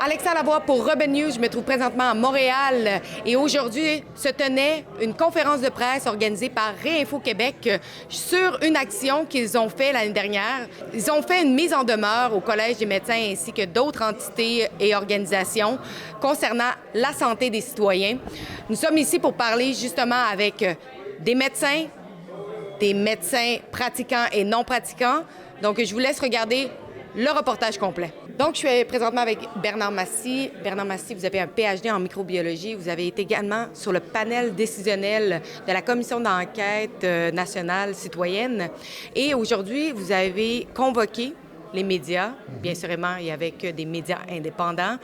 Alexa Lavoie pour Rebel News. Je me trouve présentement à Montréal et aujourd'hui se tenait une conférence de presse organisée par Réinfo Québec sur une action qu'ils ont fait l'année dernière. Ils ont fait une mise en demeure au Collège des médecins ainsi que d'autres entités et organisations concernant la santé des citoyens. Nous sommes ici pour parler justement avec des médecins pratiquants et non pratiquants. Donc, je vous laisse regarder le reportage complet. Donc, je suis présentement avec Bernard Massy. Bernard Massy, vous avez un PhD en microbiologie. Vous avez été également sur le panel décisionnel de la Commission d'enquête nationale citoyenne. Et aujourd'hui, vous avez convoqué les médias, bien sûrement, et avec des médias indépendants,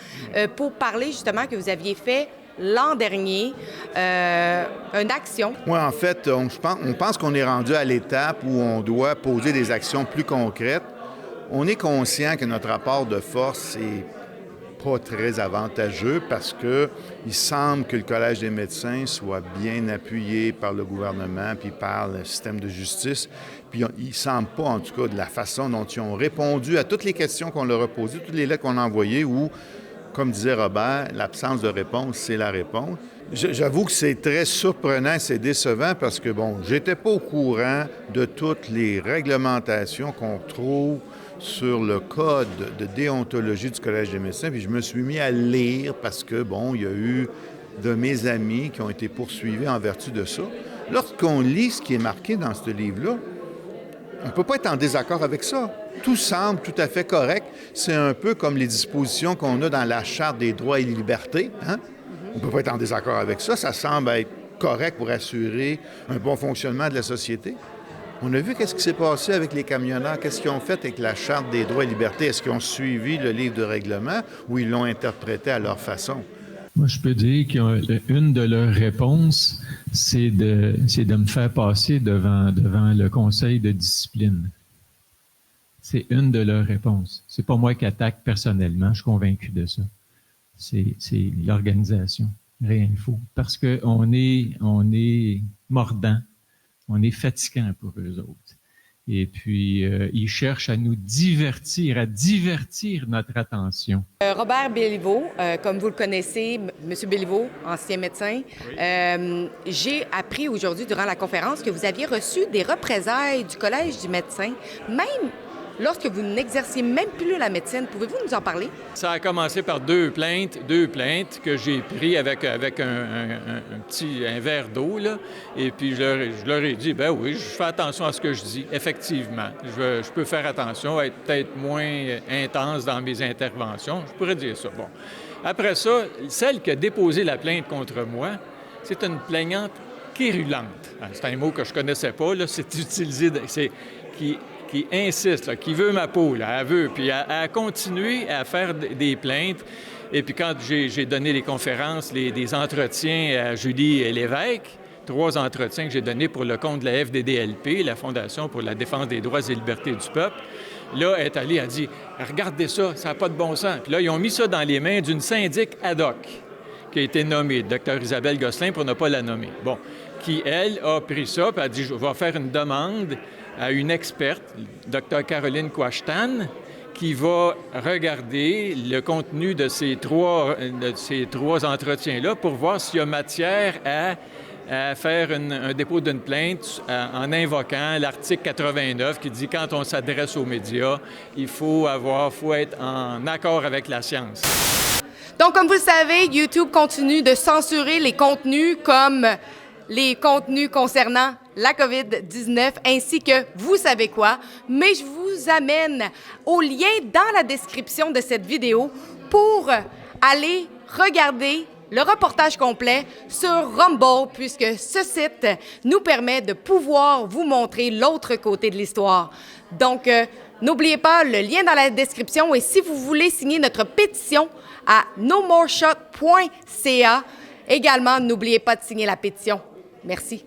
pour parler justement que vous aviez fait l'an dernier une action. Oui, en fait, on pense qu'on est rendu à l'étape où on doit poser des actions plus concrètes. On est conscient que notre rapport de force n'est pas très avantageux parce qu'il semble que le Collège des médecins soit bien appuyé par le gouvernement puis par le système de justice. Puis il ne semble pas, en tout cas, de la façon dont ils ont répondu à toutes les questions qu'on leur a posées, toutes les lettres qu'on a envoyées où, comme disait Robert, l'absence de réponse, c'est la réponse. J'avoue que c'est très surprenant, c'est décevant parce que, j'étais pas au courant de toutes les réglementations qu'on trouve sur le code de déontologie du Collège des médecins, puis je me suis mis à lire parce que, il y a eu de mes amis qui ont été poursuivis en vertu de ça. Lorsqu'on lit ce qui est marqué dans ce livre-là, on ne peut pas être en désaccord avec ça. Tout semble tout à fait correct. C'est un peu comme les dispositions qu'on a dans la Charte des droits et libertés. On ne peut pas être en désaccord avec ça. Ça semble être correct pour assurer un bon fonctionnement de la société. On a vu qu'est-ce qui s'est passé avec les camionneurs, qu'est-ce qu'ils ont fait avec la Charte des droits et libertés. Est-ce qu'ils ont suivi le livre de règlement ou ils l'ont interprété à leur façon? Moi, je peux dire qu'une de leurs réponses, c'est de me faire passer devant le conseil de discipline. C'est une de leurs réponses. C'est pas moi qui attaque personnellement, je suis convaincu de ça. C'est l'organisation, Réinfo. Parce qu'on est mordant, on est fatigant pour eux autres. Et puis, ils cherchent à nous divertir, à divertir notre attention. Robert Béliveau, comme vous le connaissez, M. Béliveau, ancien médecin, oui. J'ai appris aujourd'hui, durant la conférence, que vous aviez reçu des représailles du Collège du médecin, même lorsque vous n'exerciez même plus la médecine. Pouvez-vous nous en parler? Ça a commencé par deux plaintes que j'ai pris avec un verre d'eau, là. Et puis, je leur ai dit, ben oui, je fais attention à ce que je dis. Effectivement, je peux faire attention, être peut-être moins intense dans mes interventions. Je pourrais dire ça. Bon. Après ça, celle qui a déposé la plainte contre moi, c'est une plaignante quérulente. C'est un mot que je connaissais pas, là. C'est utilisé, qui insiste, là, qui veut ma peau, là, elle veut, puis elle a continué à faire des plaintes. Et puis quand j'ai donné les conférences, des entretiens à Julie Lévesque, 3 entretiens que j'ai donnés pour le compte de la FDDLP, la Fondation pour la défense des droits et libertés du peuple, là, elle est allée, elle a dit « Regardez ça, ça n'a pas de bon sens ». Puis là, ils ont mis ça dans les mains d'une syndic ad hoc qui a été nommée, Dr Isabelle Gosselin, pour ne pas la nommer. Bon, qui, elle, a pris ça, puis a dit « Je vais faire une demande à une experte, Dr Caroline Quashtan, qui va regarder le contenu de ces trois entretiens-là pour voir s'il y a matière à faire un dépôt d'une plainte en invoquant l'article 89 qui dit quand on s'adresse aux médias, il faut être en accord avec la science. Donc, comme vous le savez, YouTube continue de censurer les contenus comme les contenus concernant la COVID-19 ainsi que vous savez quoi, mais je vous amène au lien dans la description de cette vidéo pour aller regarder le reportage complet sur Rumble puisque ce site nous permet de pouvoir vous montrer l'autre côté de l'histoire. Donc, n'oubliez pas le lien dans la description et si vous voulez signer notre pétition à nomoreshot.ca, également, n'oubliez pas de signer la pétition. Merci.